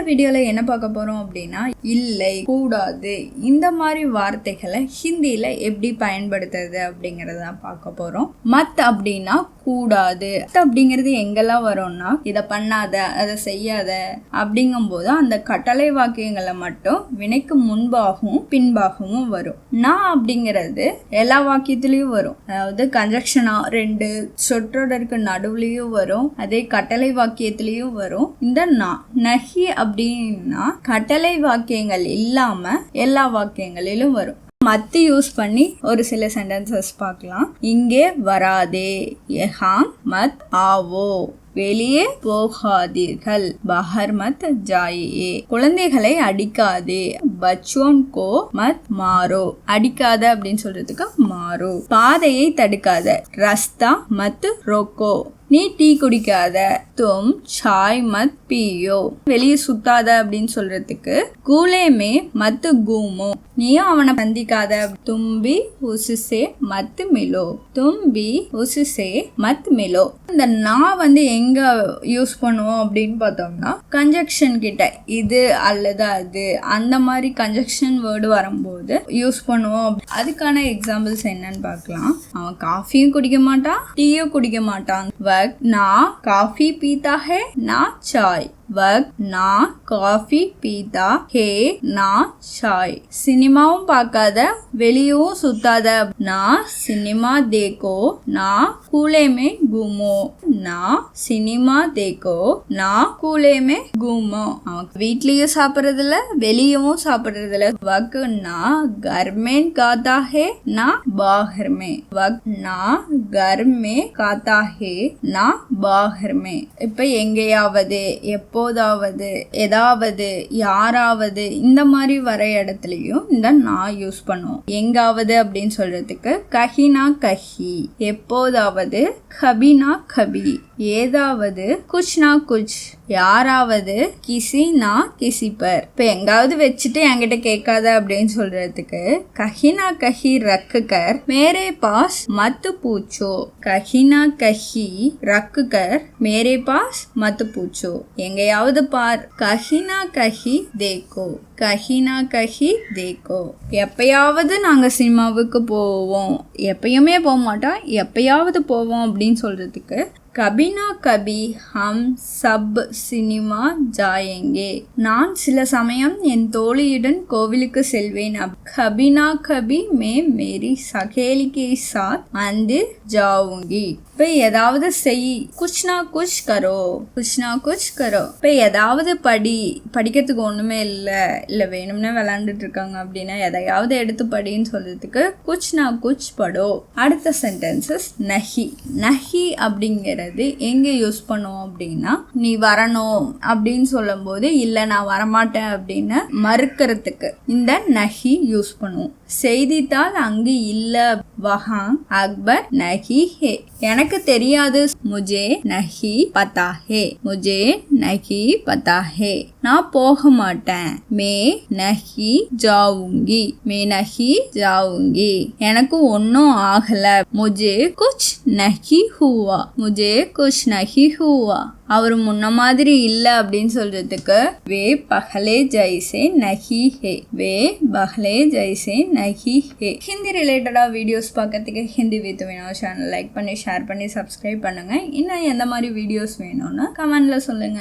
வீடியோல என்ன பார்க்க போறோம் அப்படின்னா, இல்லை, கூடாது இந்த மாதிரி வார்த்தைகளை ஹிந்தியில எப்படி பயன்படுத்துறது அப்படிங்கறத பார்க்க போறோம். மத் அப்படின்னா கூடாது அப்படிங்கிறது எங்கெல்லாம் வரும்னா, இதை பண்ணாத, அதை செய்யாத அப்படிங்கும் போது அந்த கட்டளை வாக்கியங்களை மட்டும் வினைக்கு முன்பாகவும் பின்பாகவும் வரும். நான் அப்படிங்கிறது எல்லா வாக்கியத்திலயும் வரும். அதாவது கன்ஜக்ஷனா 2 சொற்றொடருக்கு நடுவுலயும் வரும், அதே கட்டளை வாக்கியத்திலயும் வரும். இந்த நஹி அப்படின்னா கட்டளை வாக்கியங்கள் இல்லாம எல்லா வாக்கியங்களிலும் வரும். மத்தி யூஸ் பண்ணி ஒரு சில சென்டென்சஸ் பார்க்கலாம். இங்கே வராதே, யஹாம் மத் ஆவோ, வெளியே போகாதீர்கள், பஹர் மத் ஜாயே, குழந்தைகளை அடிக்காதே, பச்சோன் கோ மத் மாரோ, அடிக்காத அப்படின்னு சொல்றதுக்கு மாரோ, பாதையை தடுக்காத, ரஸ்தா மத் ரோக்கோ, நீ டீ குடிக்காத, தும் சாய் மத் பியோ, வெளியே சுத்தாத அப்படின்னு சொல்றதுக்கு கூலேமே மத்து கூமோ, நீயும் அவனை சந்திக்காத, தும்பி உசுசே மத்து மிலோ, தும்பி உசுசே மத் மிலோ. இந்த நான் வந்து எங்க யூஸ் பண்ணுவோம் அப்படின்னு பார்த்தோம்னா, கன்ஜக்ஷன் கிட்ட இது அல்லது அது அந்த மாதிரி கன்ஜக்ஷன் வேர்டு வரும்போது யூஸ் பண்ணுவோம். அதுக்கான எக்ஸாம்பிள்ஸ் என்னன்னு பார்க்கலாம். அவன் காஃபியும் குடிக்க மாட்டான், டீயும் குடிக்க மாட்டான். वक्त ना कॉफी पीता है ना चाय, वक्त ना कॉफी पीता है ना चाय, சினிமாவும் பார்க்காத, வெளியவும் சுத்தாத, ना सिनेमा देखो ना कूले में घूमो, ना सिनेमा देखो ना कूले में घूमो. அவன் வீட்லயும் சாப்பிட்றதில்ல, வெளியவும் சாப்பிட்றதில்ல. वक्त ना घर में खाता है ना बाहर में, वक्त ना घर में खाता है ना बाहर में. இப்ப எங்கேயாவது, எப்போதாவது, ஏதாவது, யாராவது இந்த மாதிரி வர இடத்துலயும் இந்த நான் யூஸ் பண்ணுவோம். எங்காவது அப்படின்னு சொல்றதுக்கு கஹினா கஹி, எப்போதாவது கபினா கபி, ஏதாவது குச்னா குச், யாராவது கிசி நா கிசி பர். இப்ப எங்காவது வச்சுட்டு என்கிட்ட கேட்காத அப்படின்னு சொல்றதுக்கு கஹினா கஹி ரக்கு கர் மேரே பாஸ் மத்து பூச்சோ, கஹினா கஹி ரக்கு கர் மேரே பாஸ் மத்து பூச்சோ, எங்கேயாவது பார், கஹினா கஹி தேக்கோ, கஹினா கஹி தேக்கோ. எப்பயாவது நாங்க சினிமாவுக்கு போவோம், எப்பயுமே போக மாட்டோம், எப்பயாவது போவோம் அப்படின்னு சொல்றதுக்கு கபினா கபி ஹம் சப் சினிமா ஜாயேங்கே, நான் சில சமயம் என் தோழியுடன் கோவிலுக்கு செல்வேன். கபினா கபி மே மேரி சகேலி கே சாத் மந்திர் ஜாவுங்கி. இப்ப ஏதாவது செய், குச்னா குச் கரோ, குச்னா குச் கரோ. இப்ப ஏதாவது படிக்கிறதுக்கு ஒண்ணுமே இல்ல வேணும்னா விளையாண்டுட்டு இருக்காங்க அப்படின்னா எதையாவது எடுத்து படின்னு சொல்றதுக்கு குச்னா குச் படோ. அடுத்த சென்டென்சஸ் நஹி. நஹி அப்படிங்கிற எங்க யூஸ் பண்ணுவோம் அப்படின்னா, நீ வரணும் அப்படின்னு சொல்லும் போது இல்ல நான் வரமாட்டேன் அப்படின்னு மறுக்கிறதுக்கு இந்த நஹி யூஸ் பண்ணுவோம். செய்தித்தாள் அங்கு இல்ல, வஹாங் அக்பர் நஹி ஹே, எனக்கு தெரியாது, முஜே நஹி பதா ஹே, முஜே நஹி பதா ஹே, நான் போக மாட்டேன், மே நஹி ஜாவுங்கி, மே நஹி ஜாவுங்கி, எனக்கு ஒன்னும் ஆகல, முஜே குச் நஹி ஹுவா, முஜே குச் நஹி ஹுவா, அவர் முன்ன மாதிரி இல்ல அப்படின்னு சொல்றதுக்கு வே பஹலே ஜைசே நஹி ஹே, வே பஹலே ஜைசே நஹி ஹே. ஹிந்தி ரிலேட்டடா வீடியோஸ் பார்க்கறதுக்கு Hindi with Vino channel like பண்ணி ஷேர் பண்ணி சப்ஸ்கிரைப் பண்ணுங்க. இன்னும் எந்த மாதிரி வீடியோஸ் வேணும்னு கமெண்ட்ல சொல்லுங்க.